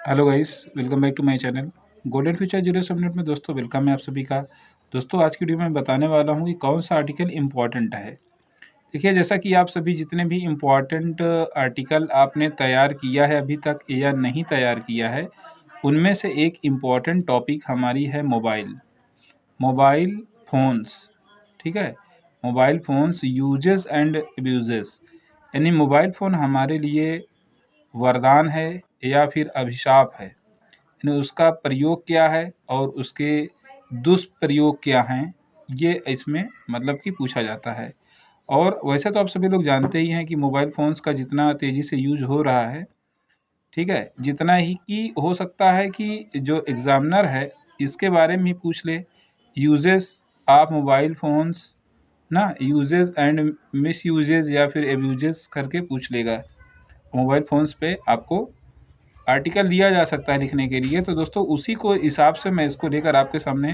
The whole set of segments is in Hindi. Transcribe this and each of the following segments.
Hello guys, welcome back to my channel golden future 07 में। दोस्तों वेलकम है आप सभी का। दोस्तों आज की वीडियो में बताने वाला हूं कि कौन सा आर्टिकल इम्पॉर्टेंट है। देखिए, जैसा कि आप सभी जितने भी इम्पॉर्टेंट आर्टिकल आपने तैयार किया है अभी तक या नहीं तैयार किया है, उनमें से एक इम्पॉर्टेंट टॉपिक हमारी है मोबाइल फ़ोन्स। ठीक है, mobile phones uses and abuses, यानी मोबाइल फ़ोन हमारे लिए वरदान है या फिर अभिशाप है। यानी उसका प्रयोग क्या है और उसके दुष्प्रयोग क्या हैं, ये इसमें मतलब कि पूछा जाता है। और वैसे तो आप सभी लोग जानते ही हैं कि मोबाइल फ़ोन्स का जितना तेज़ी से यूज हो रहा है, ठीक है, जितना ही कि हो सकता है कि जो एग्ज़ामिनर है इसके बारे में ही पूछ ले। यूजेस ऑफ मोबाइल फ़ोन्स ना, यूजेस एंड मिस यूजेस या फिर एब्यूजेस करके पूछ लेगा। मोबाइल फ़ोन्स पे आपको आर्टिकल दिया जा सकता है लिखने के लिए। तो दोस्तों उसी को हिसाब से मैं इसको लेकर आपके सामने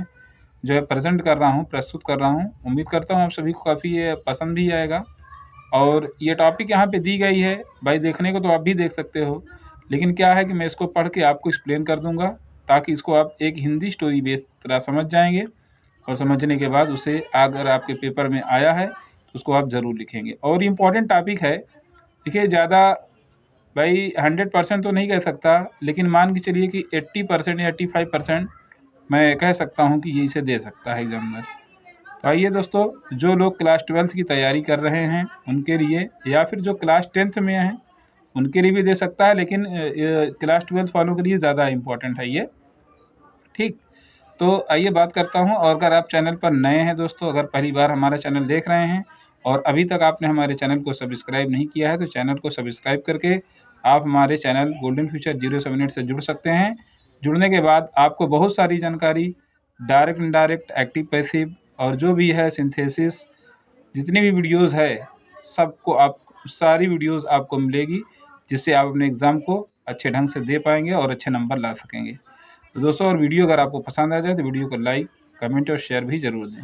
जो है प्रेजेंट कर रहा हूँ, प्रस्तुत कर रहा हूँ। उम्मीद करता हूँ आप सभी को काफ़ी ये पसंद भी आएगा। और ये टॉपिक यहाँ पे दी गई है भाई, देखने को तो आप भी देख सकते हो, लेकिन क्या है कि मैं इसको पढ़ के आपको एक्सप्लेन कर दूंगा ताकि इसको आप एक हिंदी स्टोरी बेस तरह समझ जाएंगे। और समझने के बाद उसे अगर आपके पेपर में आया है तो उसको आप ज़रूर लिखेंगे। और इम्पॉर्टेंट टॉपिक है। देखिए, ज़्यादा भाई 100% तो नहीं कह सकता, लेकिन मान के चलिए कि 80% या 85% मैं कह सकता हूँ कि ये इसे दे सकता है एग्जामिनर। तो आइए दोस्तों, जो लोग क्लास 12th की तैयारी कर रहे हैं उनके लिए, या फिर जो क्लास 10th में हैं उनके लिए भी दे सकता है, लेकिन क्लास 12th वालों के लिए ज़्यादा इम्पोर्टेंट है ये। ठीक, तो आइए बात करता हूँ। और अगर आप चैनल पर नए हैं दोस्तों, अगर पहली बार हमारा चैनल देख रहे हैं और अभी तक आपने हमारे चैनल को सब्सक्राइब नहीं किया है, तो चैनल को सब्सक्राइब करके आप हमारे चैनल गोल्डन फ्यूचर 078 से जुड़ सकते हैं। जुड़ने के बाद आपको बहुत सारी जानकारी, डायरेक्ट इनडायरेक्ट, एक्टिव पैसिव और जो भी है सिंथेसिस, जितनी भी वीडियोज़ है सबको आप, सारी वीडियोज़ आपको मिलेगी, जिससे आप अपने एग्ज़ाम को अच्छे ढंग से दे पाएंगे और अच्छे नंबर ला सकेंगे। तो दोस्तों, और वीडियो अगर आपको पसंद आ जाए तो वीडियो को लाइक, कमेंट और शेयर भी ज़रूर दें।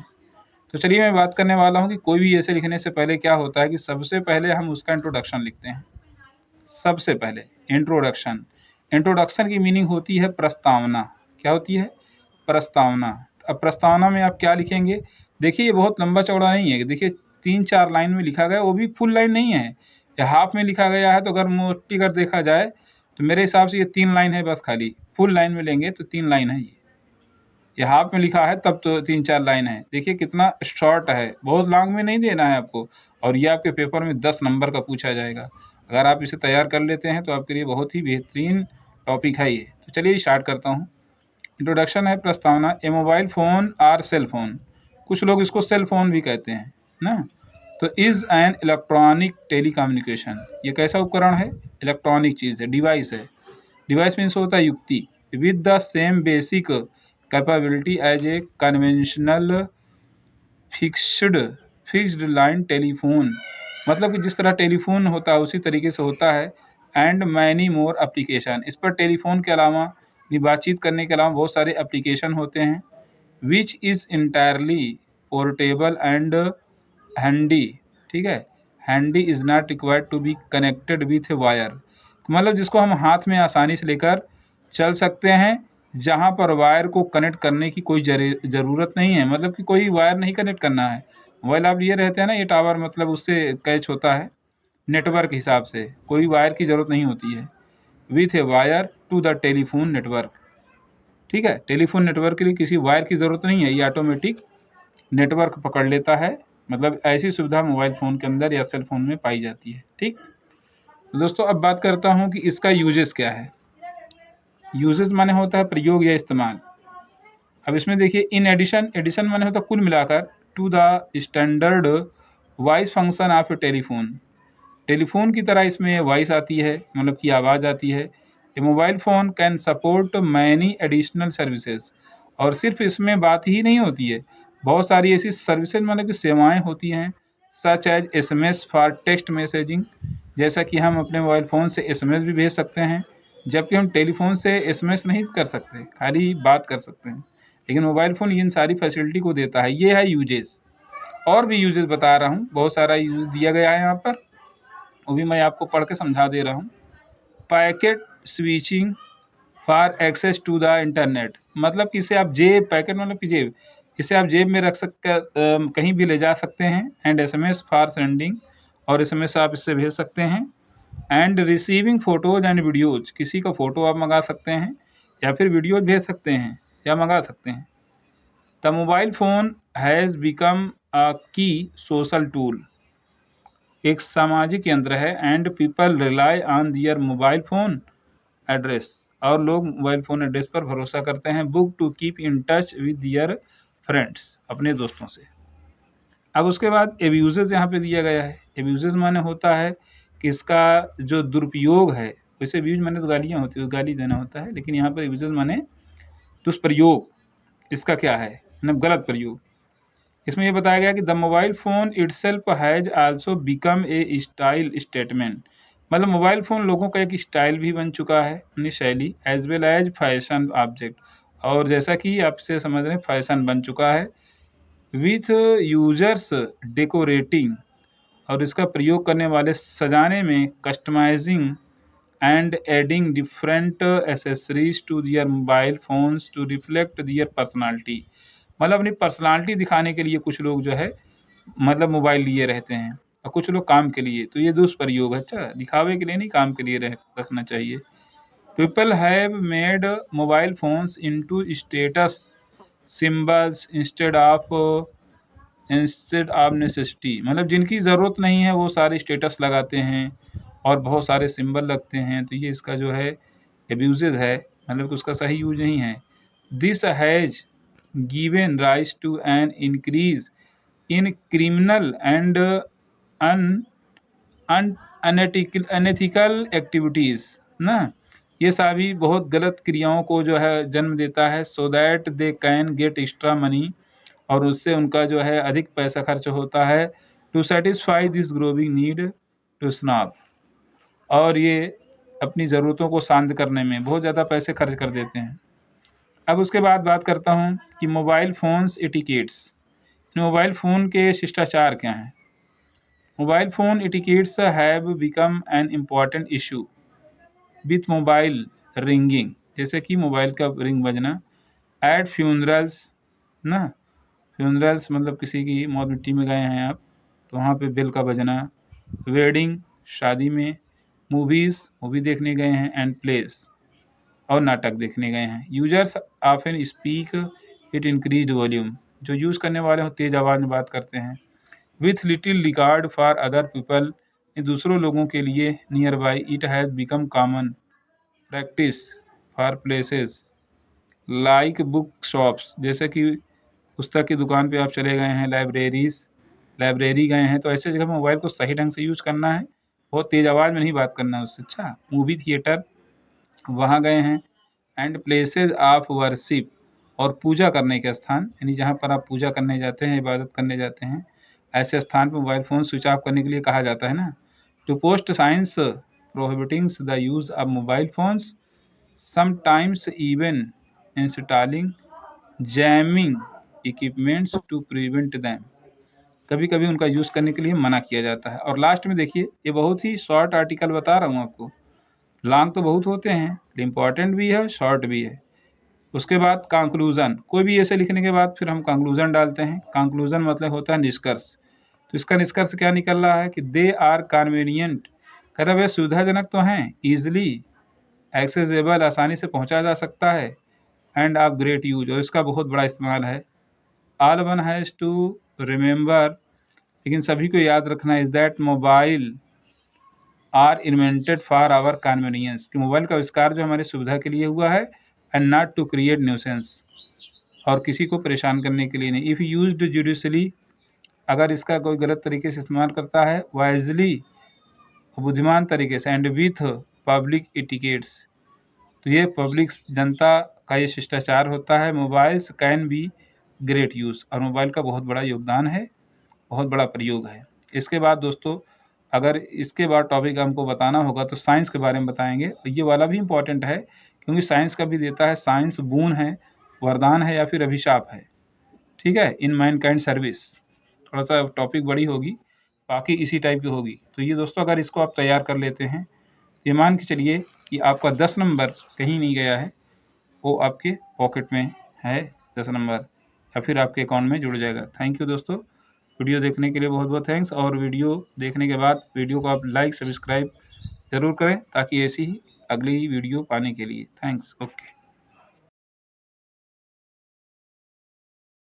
तो चलिए मैं बात करने वाला हूँ कि कोई भी ऐसे लिखने से पहले क्या होता है कि सबसे पहले हम उसका इंट्रोडक्शन लिखते हैं। सबसे पहले इंट्रोडक्शन। इंट्रोडक्शन की मीनिंग होती है प्रस्तावना। क्या होती है? प्रस्तावना। अब प्रस्तावना में आप क्या लिखेंगे? देखिए, ये बहुत लंबा चौड़ा नहीं है। देखिए, 3-4 लाइन में लिखा गया, वो भी फुल लाइन नहीं है, ये हाफ में लिखा गया है। तो अगर मोटी कर देखा जाए तो मेरे हिसाब से ये 3 लाइन है बस खाली। फुल लाइन में लेंगे तो 3 लाइन है ये हाफ में लिखा है तब तो 3-4 लाइन है। देखिए कितना शॉर्ट है, बहुत लॉन्ग में नहीं देना है आपको। और ये आपके पेपर में 10 नंबर का पूछा जाएगा। अगर आप इसे तैयार कर लेते हैं तो आपके लिए बहुत ही बेहतरीन टॉपिक है ये। तो चलिए स्टार्ट करता हूँ। इंट्रोडक्शन है प्रस्तावना। A mobile phone or cell phone, कुछ लोग इसको सेल फोन भी कहते हैं ना। तो इज़ एन इलेक्ट्रॉनिक टेलीकम्युनिकेशन, ये कैसा उपकरण है? इलेक्ट्रॉनिक चीज़ है, डिवाइस है। डिवाइस मीन्स होता है युक्ति। With the same basic capability as a conventional fixed fixed line telephone, मतलब कि जिस तरह टेलीफोन होता है उसी तरीके से होता है। एंड मैनी मोर एप्लीकेशन, इस पर टेलीफोन के अलावा, ये बातचीत करने के अलावा बहुत सारे एप्लीकेशन होते हैं। Which is entirely portable and handy. ठीक है, handy is not required to be connected with a wire, मतलब जिसको हम हाथ में आसानी से लेकर चल सकते हैं, जहाँ पर वायर को कनेक्ट करने की कोई ज़रूरत नहीं है। मतलब कि कोई वायर नहीं कनेक्ट करना है। मोबाइल आप लिए रहते हैं ना, ये टावर मतलब उससे कैच होता है नेटवर्क हिसाब से, कोई वायर की ज़रूरत नहीं होती है। With a wire to the telephone network. ठीक है, टेलीफोन नेटवर्क के लिए किसी वायर की ज़रूरत नहीं है, ये ऑटोमेटिक नेटवर्क पकड़ लेता है। मतलब ऐसी सुविधा मोबाइल फ़ोन के अंदर या सेल फ़ोन में पाई जाती है। ठीक, तो दोस्तों अब बात करता हूँ कि इसका यूजेस क्या है। यूजेस माने होता है प्रयोग या इस्तेमाल। अब इसमें देखिए, इन एडिशन, एडिशन माने होता है कुल मिलाकर, to the standard voice function of a telephone, telephone की तरह इसमें वॉइस आती है, मतलब कि आवाज़ आती है। A mobile phone can support many additional services, और सिर्फ इसमें बात ही नहीं होती है, बहुत सारी ऐसी सर्विसेज मतलब कि सेवाएं होती हैं। Such as SMS for text messaging, जैसा कि हम अपने मोबाइल फ़ोन से SMS भी भेज सकते हैं, जबकि हम टेलीफोन से SMS नहीं कर सकते, खाली बात कर सकते हैं। लेकिन मोबाइल फ़ोन इन सारी फैसिलिटी को देता है। ये है यूजेस। और भी यूजेस बता रहा हूँ, बहुत सारा यूज दिया गया है यहाँ पर, वो भी मैं आपको पढ़ के समझा दे रहा हूँ। Packet switching for access to the internet, मतलब कि इसे आप जेब पैकेट मतलब कि जेब, इसे आप जेब में रख कहीं भी ले जा सकते हैं। एंड SMS फॉर सेंडिंग, और SMS आप इससे भेज सकते हैं। And receiving photos and videos, किसी का फ़ोटो आप मंगा सकते हैं या फिर वीडियोज़ भेज सकते हैं या मंगा सकते हैं। The mobile phone has become a key social tool, एक सामाजिक यंत्र है। And people rely on their mobile phone address, और लोग मोबाइल फ़ोन एड्रेस पर भरोसा करते हैं। Book to keep in touch with their friends, अपने दोस्तों से। अब उसके बाद एब्यूज़ेज़ यहाँ पे दिया गया है। एब्यूज़ेज़ माने होता है कि इसका जो दुरुपयोग है, वैसे एब्यूज़ माने तो गालियाँ होती हैं, गाली देना होता है, लेकिन यहाँ पर एब्यूज़ेज़ माने दुष्प्रयोग, इसका क्या है, मतलब गलत प्रयोग। इसमें ये बताया गया कि the mobile phone itself has also become a style statement, मतलब मोबाइल फ़ोन लोगों का एक स्टाइल भी बन चुका है, अपनी शैली, as well as fashion object, और जैसा कि आपसे समझ रहे हैं फैशन बन चुका है। विथ यूजर्स डेकोरेटिंग, और इसका प्रयोग करने वाले सजाने में, customising and adding different accessories to their mobile phones to reflect their personality, मतलब अपनी पर्सनालिटी दिखाने के लिए कुछ लोग जो है मतलब मोबाइल लिए रहते हैं, और कुछ लोग काम के लिए, तो ये दुष्प्रयोग है। अच्छा, दिखावे के लिए नहीं, काम के लिए रखना चाहिए। People have made mobile phones into status symbols instead of necessity, मतलब जिनकी ज़रूरत नहीं है वो सारे स्टेटस लगाते हैं और बहुत सारे सिंबल लगते हैं, तो ये इसका जो है एब्यूजेज है, मतलब कि उसका सही यूज नहीं है। This has given rise to an increase in criminal and unethical activities ना, ये सभी बहुत गलत क्रियाओं को जो है जन्म देता है। So that they can get extra money, और उससे उनका जो है अधिक पैसा खर्च होता है। To satisfy this growing need to snob, और ये अपनी ज़रूरतों को शांत करने में बहुत ज़्यादा पैसे खर्च कर देते हैं। अब उसके बाद बात करता हूँ कि mobile phones etiquettes, mobile phone के शिष्टाचार क्या हैं। Mobile phone etiquettes have become an important issue with mobile ringing, जैसे कि मोबाइल का रिंग बजना, एट फ्यूनरल्स ना, फ्यूनरल्स मतलब किसी की मौत मिट्टी में गए हैं आप, तो वहाँ पे बेल का बजना, वेडिंग शादी में, मूवीज़ मूवी देखने गए हैं, एंड प्लेस और नाटक देखने गए हैं। Users often speak it increased volume, जो यूज़ करने वाले हो तेज़ आवाज़ में बात करते हैं। With little regard for other people, दूसरों लोगों के लिए near by, it has become common practice for places like book shops, जैसे कि पुस्तक की दुकान पे आप चले गए हैं, लाइब्रेरी गए हैं, तो ऐसे जगह मोबाइल को सही ढंग से यूज़ करना है, बहुत तेज़ आवाज़ में नहीं बात करना है उससे। अच्छा, मूवी थिएटर वहाँ गए हैं। एंड प्लेसेस ऑफ वर्शिप, और पूजा करने के स्थान, यानी जहाँ पर आप पूजा करने जाते हैं, इबादत करने जाते हैं, ऐसे स्थान पर मोबाइल फ़ोन स्विच ऑफ करने के लिए कहा जाता है ना। To post signs prohibiting the use of mobile phones, sometimes even installing jamming equipments to prevent them, कभी कभी उनका यूज़ करने के लिए मना किया जाता है। और लास्ट में देखिए, ये बहुत ही शॉर्ट आर्टिकल बता रहा हूँ आपको, लॉन्ग तो बहुत होते हैं, इम्पॉर्टेंट भी है, शॉर्ट भी है। उसके बाद कंक्लूज़न, कोई भी ऐसे लिखने के बाद फिर हम कंक्लूज़न डालते हैं। कंक्लूज़न मतलब होता है निष्कर्ष, तो इसका निष्कर्ष क्या निकल रहा है कि दे आर कन्वीनियंट, कह रहा वे सुविधाजनक तो हैं, ईजिली एक्सेसिबल, आसानी से पहुंचा जा सकता है, एंड ऑफ ग्रेट यूज, और इसका बहुत बड़ा इस्तेमाल है। All one has to remember, लेकिन सभी को याद रखना, is that mobile are invented for our convenience, कि मोबाइल का आविष्कार जो हमारी सुविधा के लिए हुआ है, and not to create nuisance, और किसी को परेशान करने के लिए नहीं। इफ़ यूज्ड जुडिशली, अगर इसका कोई गलत तरीके से इस्तेमाल करता है, वाइजली बुद्धिमान तरीके से, एंड विथ पब्लिक इटिकेट्स, तो ये पब्लिक जनता का ये शिष्टाचार होता है। Mobiles can be great use, और मोबाइल का बहुत बड़ा योगदान है, बहुत बड़ा प्रयोग है। इसके बाद दोस्तों, अगर इसके बाद टॉपिक हमको बताना होगा तो साइंस के बारे में बताएंगे, और ये वाला भी इम्पॉर्टेंट है, क्योंकि साइंस का भी देता है, साइंस बोन है, वरदान है, या फिर अभिशाप है। ठीक है, इन मैनकाइंड सर्विस, थोड़ा सा टॉपिक बड़ी होगी, बाकी इसी टाइप की होगी। तो ये दोस्तों, अगर इसको आप तैयार कर लेते हैं, ये मान के चलिए कि आपका 10 नंबर कहीं नहीं गया है, वो आपके पॉकेट में है 10 नंबर, या फिर आपके अकाउंट में जुड़ जाएगा। थैंक यू दोस्तों, वीडियो देखने के लिए बहुत बहुत थैंक्स। और वीडियो देखने के बाद वीडियो को आप लाइक सब्सक्राइब ज़रूर करें ताकि ऐसी ही अगली वीडियो पाने के लिए। थैंक्स। ओके।